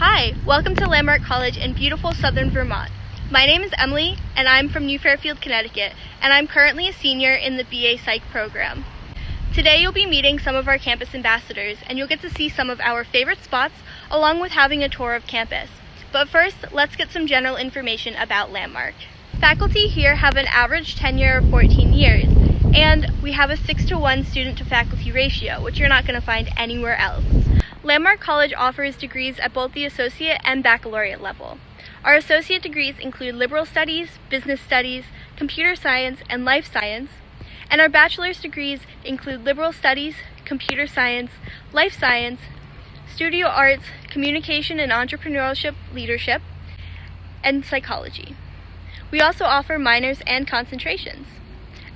Hi, welcome to Landmark College in beautiful southern Vermont. My name is Emily, and I'm from New Fairfield, Connecticut, and I'm currently a senior in the BA Psych program. Today you'll be meeting some of our campus ambassadors, and you'll get to see some of our favorite spots, along with having a tour of campus. But first, let's get some general information about Landmark. Faculty here have an average tenure of 14 years, and we have a 6-to-1 student-to-faculty ratio, which you're not going to find anywhere else. Landmark College offers degrees at both the associate and baccalaureate level. Our associate degrees include liberal studies, business studies, computer science, and life science, and our bachelor's degrees include liberal studies, computer science, life science, studio arts, communication and entrepreneurship leadership, and psychology. We also offer minors and concentrations.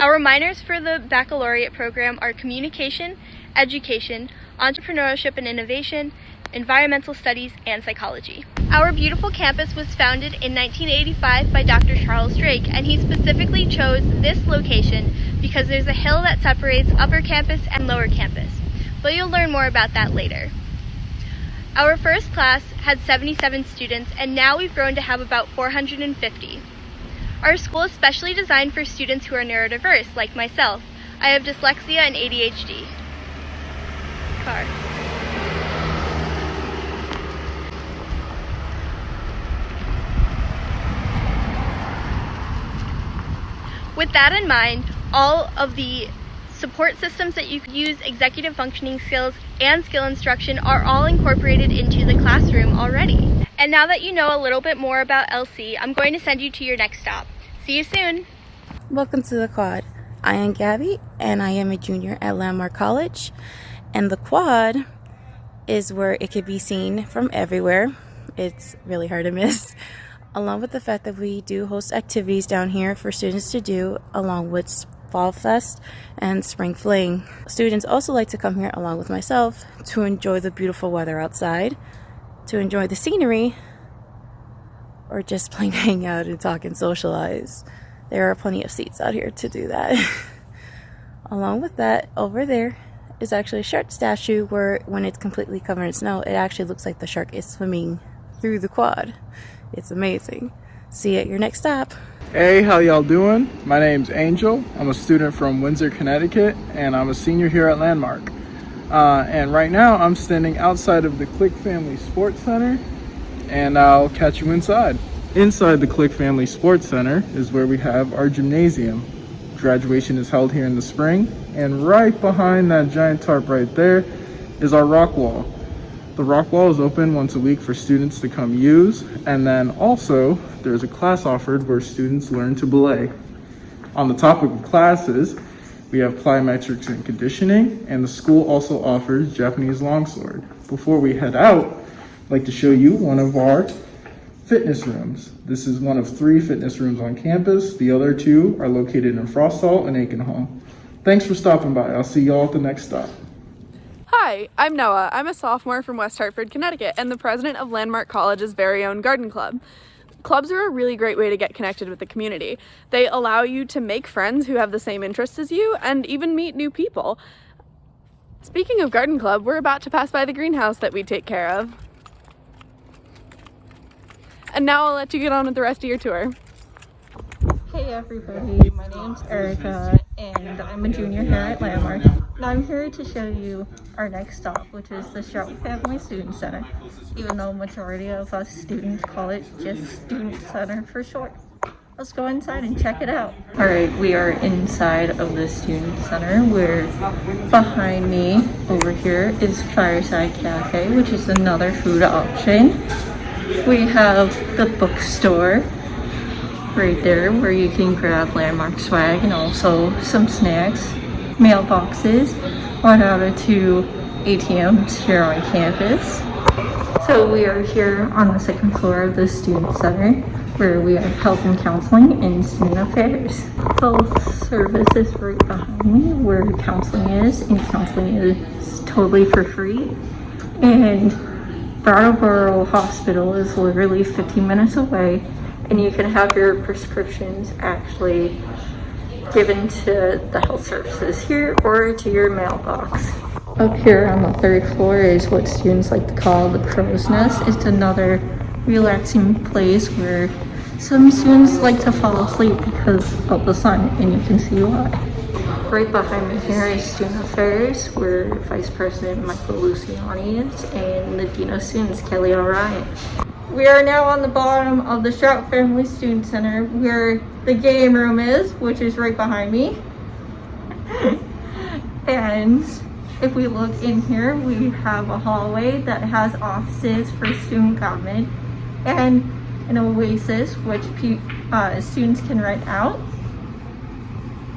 Our minors for the baccalaureate program are communication, education, entrepreneurship and innovation, environmental studies, and psychology. Our beautiful campus was founded in 1985 by Dr. Charles Drake, and he specifically chose this location because there's a hill that separates upper campus and lower campus. But you'll learn more about that later. Our first class had 77 students, and now we've grown to have about 450. Our school is specially designed for students who are neurodiverse, like myself. I have dyslexia and ADHD. Car. With that in mind, all of the support systems that you could use, executive functioning skills, and skill instruction are all incorporated into the classroom already. And now that you know a little bit more about LC, I'm going to send you to your next stop. See you soon! Welcome to the Quad. I am Gabby, and I am a junior at Landmark College. And the Quad is where it could be seen from everywhere. It's really hard to miss. Along with the fact that we do host activities down here for students to do, along with Fall Fest and Spring Fling. Students also like to come here along with myself to enjoy the beautiful weather outside, to enjoy the scenery, or just plain hang out and talk and socialize. There are plenty of seats out here to do that. Along with that, over there is actually a shark statue where when it's completely covered in snow, it actually looks like the shark is swimming through the Quad. It's amazing. See you at your next stop. Hey, how y'all doing? My name's Angel. I'm a student from Windsor, Connecticut, and I'm a senior here at Landmark. And right now I'm standing outside of the Click Family Sports Center, and I'll catch you inside. Inside the Click Family Sports Center is where we have our gymnasium. Graduation is held here in the spring, and right behind that giant tarp right there is our rock wall. The rock wall is open once a week for students to come use, and then also there's a class offered where students learn to belay. On the topic of classes, we have plyometrics and conditioning, and the school also offers Japanese longsword. Before we head out, I'd like to show you one of our fitness rooms. This is one of 3 fitness rooms on campus. The other 2 are located in Frost Hall and Aiken Hall. Thanks for stopping by. I'll see y'all at the next stop. Hi, I'm Noah. I'm a sophomore from West Hartford, Connecticut, and the president of Landmark College's very own garden club. Clubs are a really great way to get connected with the community. They allow you to make friends who have the same interests as you and even meet new people. Speaking of garden club, we're about to pass by the greenhouse that we take care of. And now I'll let you get on with the rest of your tour. Hey everybody, my name's Erica and I'm a junior here at Landmark. And I'm here to show you our next stop, which is the Shelby Family Student Center, even though majority of us students call it just Student Center for short. Let's go inside and check it out. Alright, we are inside of the Student Center where behind me over here is Fireside Cafe, which is another food option. We have the bookstore right there where you can grab Landmark swag and also some snacks, mailboxes, one out of 2 ATMs here on campus. So we are here on the 2nd floor of the Student Center where we have health and counseling and student affairs. Health services right behind me where counseling is, and counseling is totally for free. And Brattleboro Hospital is literally 15 minutes away, and you can have your prescriptions actually given to the health services here or to your mailbox. Up here on the third floor is what students like to call the crow's nest. It's another relaxing place where some students like to fall asleep because of the sun, and you can see why. Right behind me here is Student Affairs, where Vice President Michael Luciani is, and the Dean of Students, Kelly O'Ryan. We are now on the bottom of the Strout Family Student Center, where the game room is, which is right behind me. And if we look in here, we have a hallway that has offices for student government and an oasis, which students can rent out.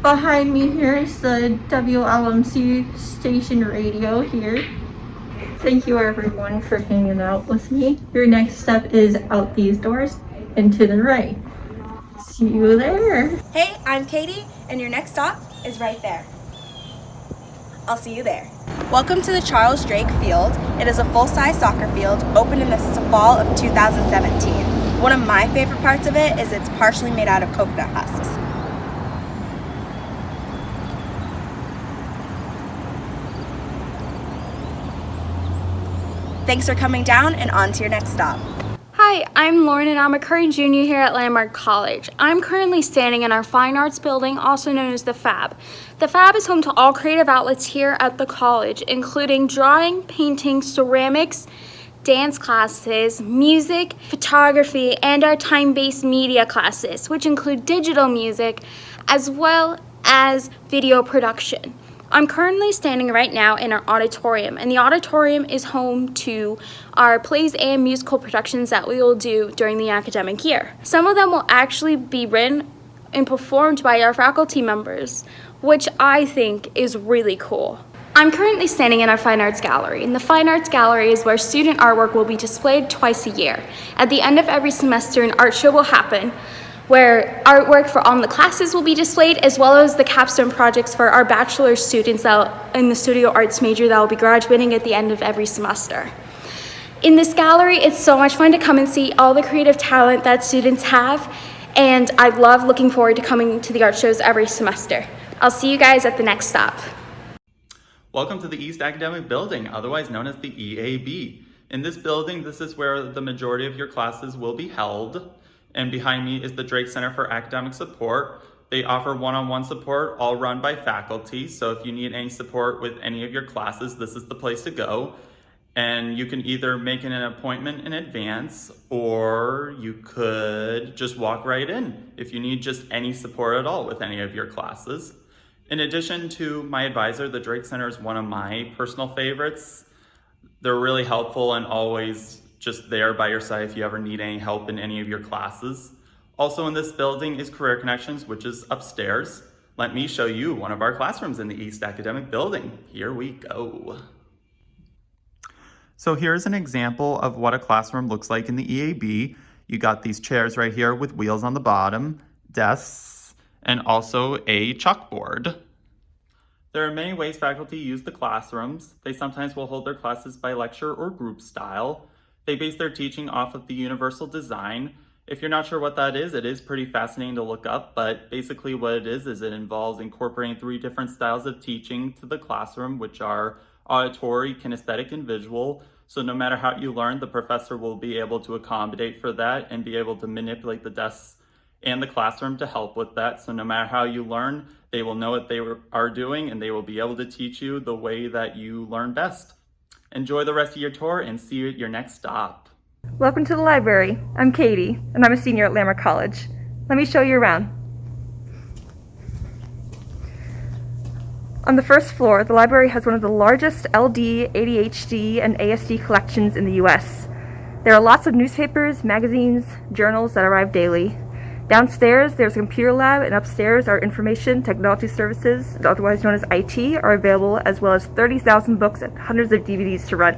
Behind me here is the WLMC station radio here. Thank you everyone for hanging out with me. Your next step is out these doors and to the right. See you there. Hey, I'm Katie, and your next stop is right there. I'll see you there. Welcome to the Charles Drake Field. It is a full-size soccer field opened in the fall of 2017. One of my favorite parts of it is it's partially made out of coconut husks. Thanks for coming down, and on to your next stop. Hi, I'm Lauren and I'm a current junior here at Landmark College. I'm currently standing in our Fine Arts building, also known as the Fab. The Fab is home to all creative outlets here at the college, including drawing, painting, ceramics, dance classes, music, photography, and our time-based media classes, which include digital music as well as video production. I'm currently standing right now in our auditorium, and the auditorium is home to our plays and musical productions that we will do during the academic year. Some of them will actually be written and performed by our faculty members, which I think is really cool. I'm currently standing in our Fine Arts Gallery, and the Fine Arts Gallery is where student artwork will be displayed twice a year. At the end of every semester, an art show will happen, where artwork for all the classes will be displayed, as well as the capstone projects for our bachelor students in the studio arts major that will be graduating at the end of every semester. In this gallery, it's so much fun to come and see all the creative talent that students have, and I love looking forward to coming to the art shows every semester. I'll see you guys at the next stop. Welcome to the East Academic Building, otherwise known as the EAB. In this building, this is where the majority of your classes will be held. And behind me is the Drake Center for Academic Support. They offer one-on-one support, all run by faculty. So if you need any support with any of your classes, this is the place to go. And you can either make an appointment in advance, or you could just walk right in if you need just any support at all with any of your classes. In addition to my advisor, the Drake Center is one of my personal favorites. They're really helpful and always just there by your side if you ever need any help in any of your classes. Also in this building is Career Connections, which is upstairs. Let me show you one of our classrooms in the East Academic Building. Here we go. So here's an example of what a classroom looks like in the EAB. You got these chairs right here with wheels on the bottom, desks, and also a chalkboard. There are many ways faculty use the classrooms. They sometimes will hold their classes by lecture or group style. They base their teaching off of the universal design. If you're not sure what that is, it is pretty fascinating to look up, but basically what it is it involves incorporating 3 different styles of teaching to the classroom, which are auditory, kinesthetic, and visual. So no matter how you learn, the professor will be able to accommodate for that and be able to manipulate the desks and the classroom to help with that. So no matter how you learn, they will know what they are doing, and they will be able to teach you the way that you learn best. Enjoy the rest of your tour and see you at your next stop. Welcome to the library. I'm Katie, and I'm a senior at Landmark College. Let me show you around. On the first floor, the library has one of the largest LD, ADHD, and ASD collections in the US. There are lots of newspapers, magazines, journals that arrive daily. Downstairs, there's a computer lab, and upstairs, our information technology services, otherwise known as IT, are available, as well as 30,000 books and hundreds of DVDs to rent.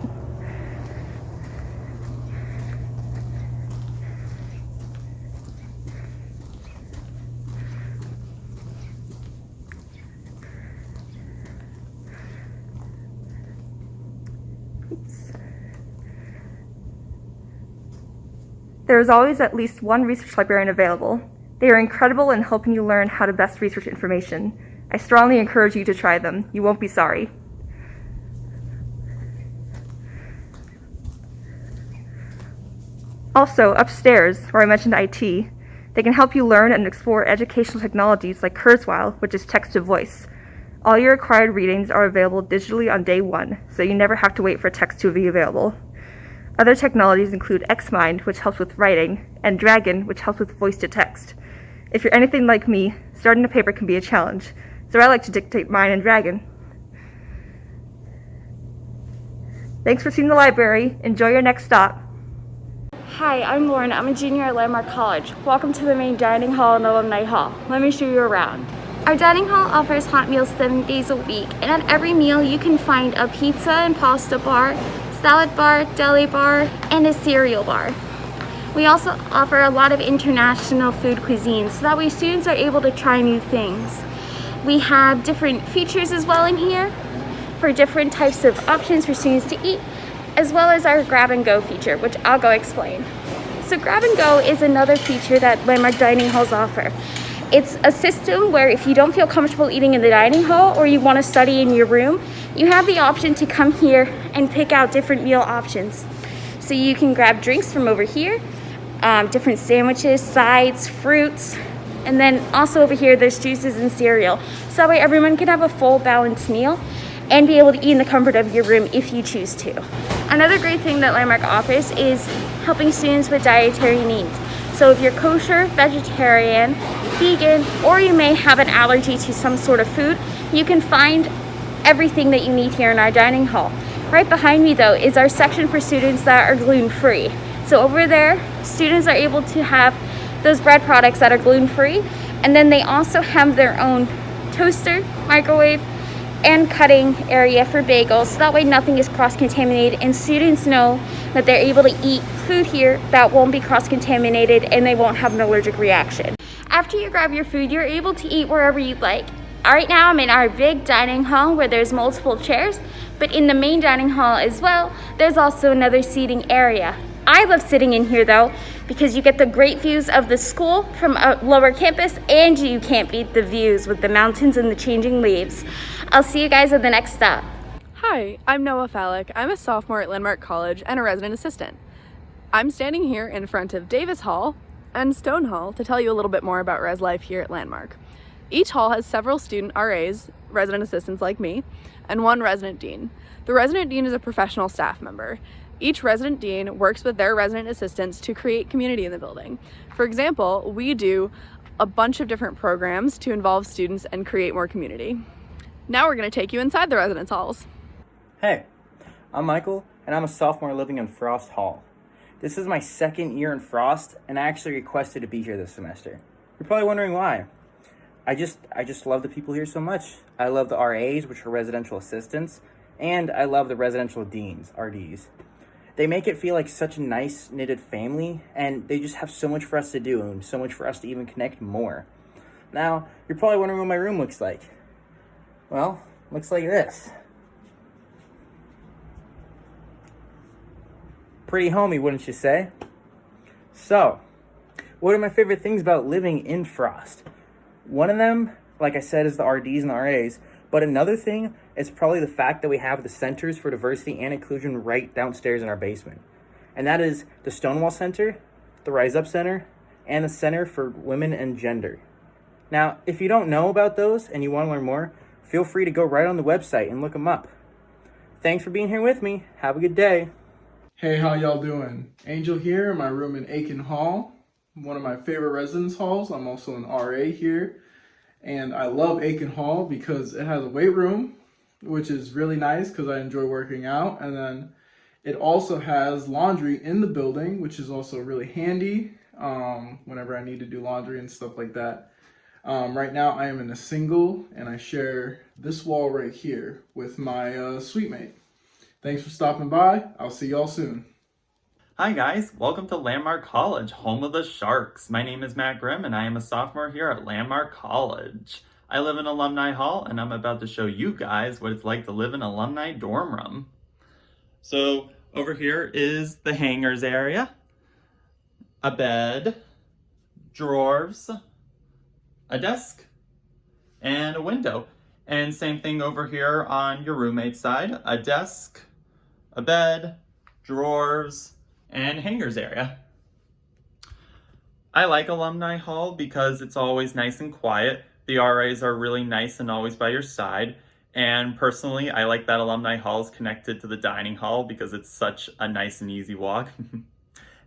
There is always at least one research librarian available. They are incredible in helping you learn how to best research information. I strongly encourage you to try them. You won't be sorry. Also, upstairs, where I mentioned IT, they can help you learn and explore educational technologies like Kurzweil, which is text-to-voice. All your required readings are available digitally on day one, so you never have to wait for text to be available. Other technologies include Xmind, which helps with writing, and Dragon, which helps with voice-to-text. If you're anything like me, starting a paper can be a challenge, so I like to dictate mine in Dragon. Thanks for seeing the library. Enjoy your next stop. Hi, I'm Lauren. I'm a junior at Landmark College. Welcome to the main dining hall and alumni hall. Let me show you around. Our dining hall offers hot meals 7 days a week, and at every meal you can find a pizza and pasta bar, salad bar, deli bar, and a cereal bar. We also offer a lot of international food cuisine, so that way students are able to try new things. We have different features as well in here for different types of options for students to eat, as well as our grab and go feature, which I'll go explain. So grab and go is another feature that Landmark dining halls offer. It's a system where if you don't feel comfortable eating in the dining hall or you want to study in your room, you have the option to come here and pick out different meal options. So you can grab drinks from over here, different sandwiches, sides, fruits, and then also over here there's juices and cereal. So that way everyone can have a full balanced meal and be able to eat in the comfort of your room if you choose to. Another great thing that Landmark offers is helping students with dietary needs. So if you're kosher, vegetarian, vegan, or you may have an allergy to some sort of food, you can find everything that you need here in our dining hall. Right behind me though is our section for students that are gluten-free. So over there, students are able to have those bread products that are gluten-free, and then they also have their own toaster, microwave, and cutting area for bagels, so that way nothing is cross-contaminated and students know that they're able to eat food here that won't be cross-contaminated and they won't have an allergic reaction. After you grab your food, you're able to eat wherever you'd like. Right now I'm in our big dining hall where there's multiple chairs, but in the main dining hall as well, there's also another seating area. I love sitting in here though, because you get the great views of the school from a lower campus, and you can't beat the views with the mountains and the changing leaves. I'll see you guys at the next stop. Hi, I'm Noah Fallick. I'm a sophomore at Landmark College and a resident assistant. I'm standing here in front of Davis Hall and Stone Hall to tell you a little bit more about res life here at Landmark. Each hall has several student RAs, resident assistants like me, and one resident dean. The resident dean is a professional staff member. Each resident dean works with their resident assistants to create community in the building. For example, we do a bunch of different programs to involve students and create more community. Now we're going to take you inside the residence halls. Hey, I'm Michael, and I'm a sophomore living in Frost Hall. This is my second year in Frost, and I actually requested to be here this semester. You're probably wondering why. I just love the people here so much. I love the RAs, which are residential assistants, and I love the residential deans, RDs. They make it feel like such a nice knitted family, and they just have so much for us to do and so much for us to even connect more. Now, you're probably wondering what my room looks like. Well, looks like this. Pretty homey, wouldn't you say? So, what are my favorite things about living in Frost? One of them, like I said, is the RDs and the RAs, but another thing is probably the fact that we have the Centers for Diversity and Inclusion right downstairs in our basement. And that is the Stonewall Center, the Rise Up Center, and the Center for Women and Gender. Now, if you don't know about those and you want to learn more, feel free to go right on the website and look them up. Thanks for being here with me. Have a good day. Hey, how y'all doing? Angel here in my room in Aiken Hall, one of my favorite residence halls. I'm also an RA here, and I love Aiken Hall because it has a weight room, which is really nice because I enjoy working out, and then it also has laundry in the building, which is also really handy whenever I need to do laundry and stuff like that. Right now I am in a single, and I share this wall right here with my suite mate. Thanks for stopping by. I'll see y'all soon. Hi guys, welcome to Landmark College, home of the Sharks. My name is Matt Grimm and I am a sophomore here at Landmark College. I live in Alumni Hall and I'm about to show you guys what it's like to live in an alumni dorm room. So over here is the hangers area, a bed, drawers, a desk, and a window. And same thing over here on your roommate's side, a desk, a bed, drawers, and hangers area. I like Alumni Hall because it's always nice and quiet. The RAs are really nice and always by your side. And personally, I like that Alumni Hall is connected to the dining hall because it's such a nice and easy walk.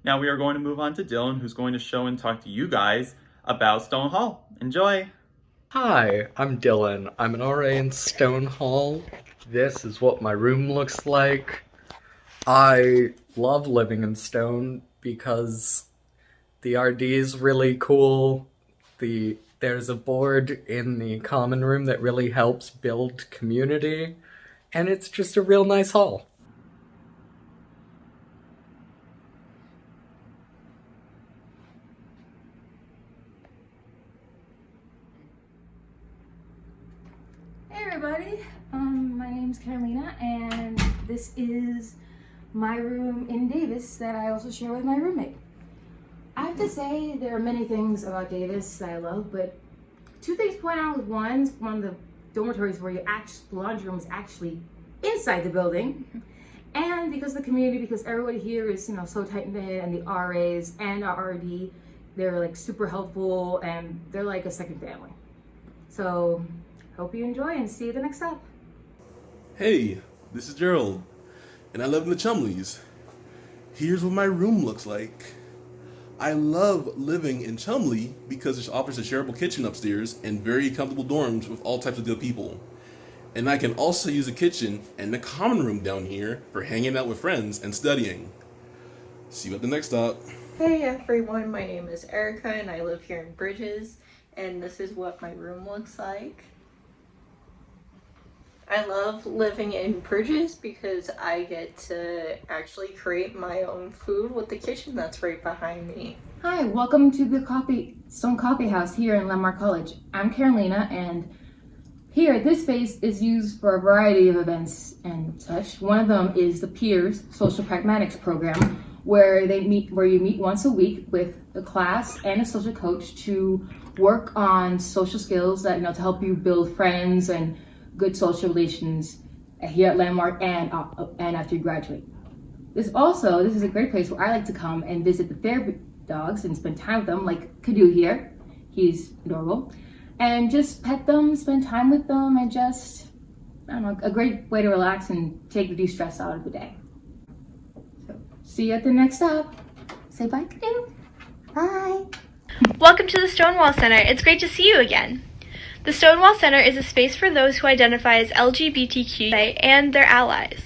Now we are going to move on to Dylan, who's going to show and talk to you guys about Stone Hall. Enjoy! Hi, I'm Dylan. I'm an RA in Stone Hall. This is what my room looks like. I love living in Stone because the RD is really cool. There's a board in the common room that really helps build community, and it's just a real nice hall. Hey everybody, my name's Carolina, and this is my room in Davis that I also share with my roommate. I have to say there are many things about Davis that I love, but two things to point out with one of the dormitories where the laundry room is actually inside the building, and because of the community, because everybody here is so tight-knit, and the RAs and our RD, they're like super helpful, and they're like a second family. So hope you enjoy and see you at the next stop. Hey, this is Gerald, and I live in the Chumleys. Here's what my room looks like. I love living in Chumley because it offers a shareable kitchen upstairs and very comfortable dorms with all types of good people. And I can also use the kitchen and the common room down here for hanging out with friends and studying. See you at the next stop. Hey everyone, my name is Erica and I live here in Bridges, and this is what my room looks like. I love living in Bridges because I get to actually create my own food with the kitchen that's right behind me. Hi, welcome to the Stone Coffee House here in Landmark College. I'm Carolina, and here this space is used for a variety of events and such. One of them is the Peers Social Pragmatics program, where you meet once a week with a class and a social coach to work on social skills that to help you build friends and good social relations here at Landmark and after you graduate. This is a great place where I like to come and visit the therapy dogs and spend time with them, like Kadu here. He's adorable. And just pet them, spend time with them, and just, a great way to relax and take the de-stress out of the day. So, see you at the next stop. Say bye, Kadu. Bye. Welcome to the Stonewall Center. It's great to see you again. The Stonewall Center is a space for those who identify as LGBTQ and their allies.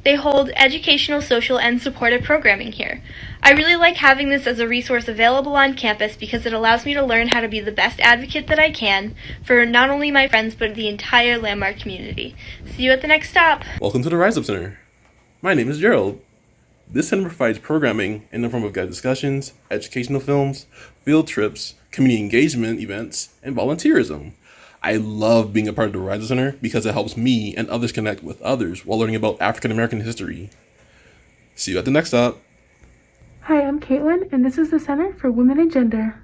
They hold educational, social, and supportive programming here. I really like having this as a resource available on campus because it allows me to learn how to be the best advocate that I can for not only my friends but the entire Landmark community. See you at the next stop. Welcome to the Rise Up Center. My name is Gerald. This center provides programming in the form of guided discussions, educational films, field trips, community engagement events, and volunteerism. I love being a part of the Rise Up Center because it helps me and others connect with others while learning about African American history. See you at the next stop. Hi, I'm Caitlin, and this is the Center for Women and Gender.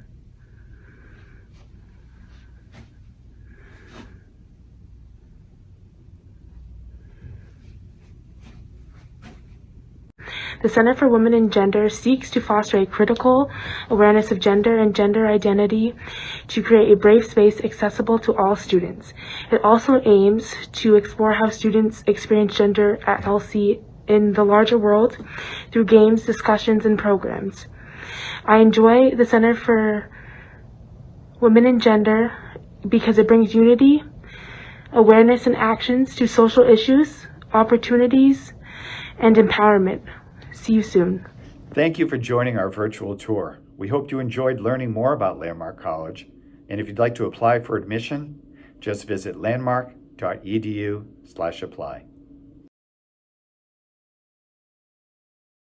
The Center for Women and Gender seeks to foster a critical awareness of gender and gender identity to create a brave space accessible to all students. It also aims to explore how students experience gender at LC in the larger world through games, discussions, and programs. I enjoy the Center for Women and Gender because it brings unity, awareness, and actions to social issues, opportunities, and empowerment. See you soon. Thank you for joining our virtual tour. We hope you enjoyed learning more about Landmark College. And if you'd like to apply for admission, just visit landmark.edu/apply.